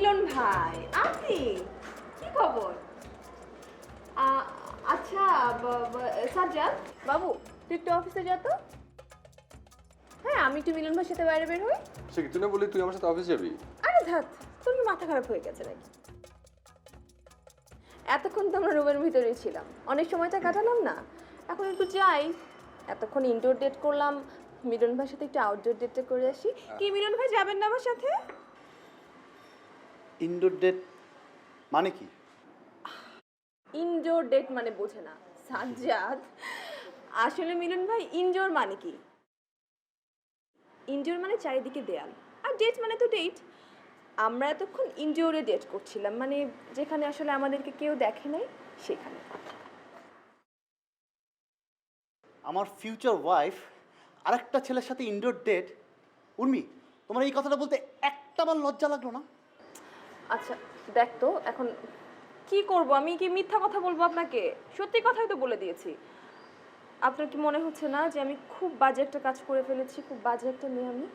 মিলন ভাই, আপনি কি খবর? আচ্ছা সাজ্জাদ বাবু, তুই একটু অফিসে যা তো। হ্যাঁ, আমি একটু মিলন ভাইয়ের সাথে বাইরে বের হই। সে কি তুই না বললি তুই আমার সাথে অফিস যাবি? আরে ধ্যাত, তোর কি মাথা খারাপ হয়ে গেছে নাকি? এতক্ষণ তো আমরা রুমের ভিতরেই ছিলাম, অনেক সময়টা কাটালাম না, এখন একটু যাই। এতক্ষণ ইনডোর ডেট করলাম, মিলন ভাইয়ের সাথে একটু আউটডোর ডেটটা করে আসি। কি মিলন ভাই যাবেন না আমার সাথে? ইনডোর ডেট মানে কি? ইনডোর ডেট মানে বোঝে না সাজ্জাদ। আসলে মিলন ভাই, ইনডোর মানে কি? ইনডোর মানে চারিদিকে দেয়াল, আর ডেট মানে তো ডেট। আমরা এতক্ষণ ইনডোরে ডেট করছিলাম, মানে যেখানে আসলে আমাদেরকে কেউ দেখে নাই সেখানে। আমার ফিউচার ওয়াইফ আরেকটা ছেলের সাথে ইনডোর ডেট? উর্মি, তোমার এই কথাটা বলতে একটাবার লজ্জা লাগলো না? আচ্ছা দেখ তো, এখন কি করব? আমি কি মিথ্যা কথা বলবো আপনাকে? সত্যি কথাই তো বলে দিয়েছি। আপনার কি মনে হচ্ছে না যে আমি খুব বাজে একটা কাজ করে ফেলেছি? খুব বাজে একটা মেয়ে আমি।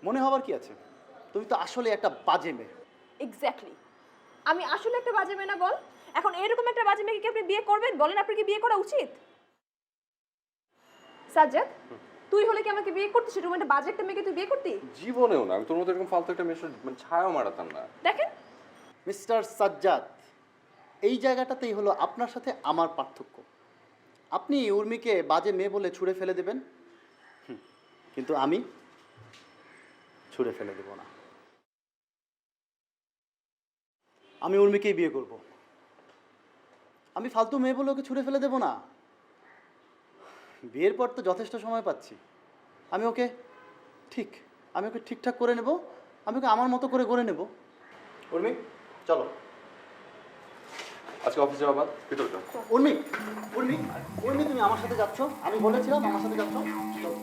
মনে হবার কি আছে? তুমি তো আসলে একটা বাজে মেয়ে। এক্স্যাক্টলি, আমি আসলে একটা বাজে মেয়ে না বল? এখন এরকম একটা বাজে মেয়েকে কি আপনি বিয়ে করবেন? বলেন, আপনার কি বিয়ে করা উচিত? সাজ্জাদ, তুই হলে কি আমাকে বিয়ে করতিস? এরকম একটা বাজে একটা মেয়েকে তুই বিয়ে করতি? জীবনেও না, আমি তোর মতো এরকম ফালতু একটা মেয়ের সাথে মানে ছায়াও মারাতাম না। দেখেন, মিস্টার সাজ্জাদ, এই জায়গাটাতেই হলো আপনার সাথে আমার পার্থক্য। আপনি উর্মিকে বাজে মেয়ে বলে ছুঁড়ে ফেলে দেবেন, কিন্তু আমি ছুঁড়ে ফেলে দেব না। আমি উর্মিকেই বিয়ে করব। আমি ফালতু মেয়ে বলে ওকে ছুঁড়ে ফেলে দেব না। বিয়ের পর তো যথেষ্ট সময় পাচ্ছি। আমি ওকে ঠিকঠাক করে নেব। আমি ওকে আমার মতো করে গড়ে নেব। উর্মি, চলো। আজকে অফিস যাওয়া বাদ, ভিতর যা। উর্মি, উর্মি, উর্মি, তুমি আমার সাথে যাচ্ছ? আমি বলেছিলাম আমার সাথে যাচ্ছ। চলো।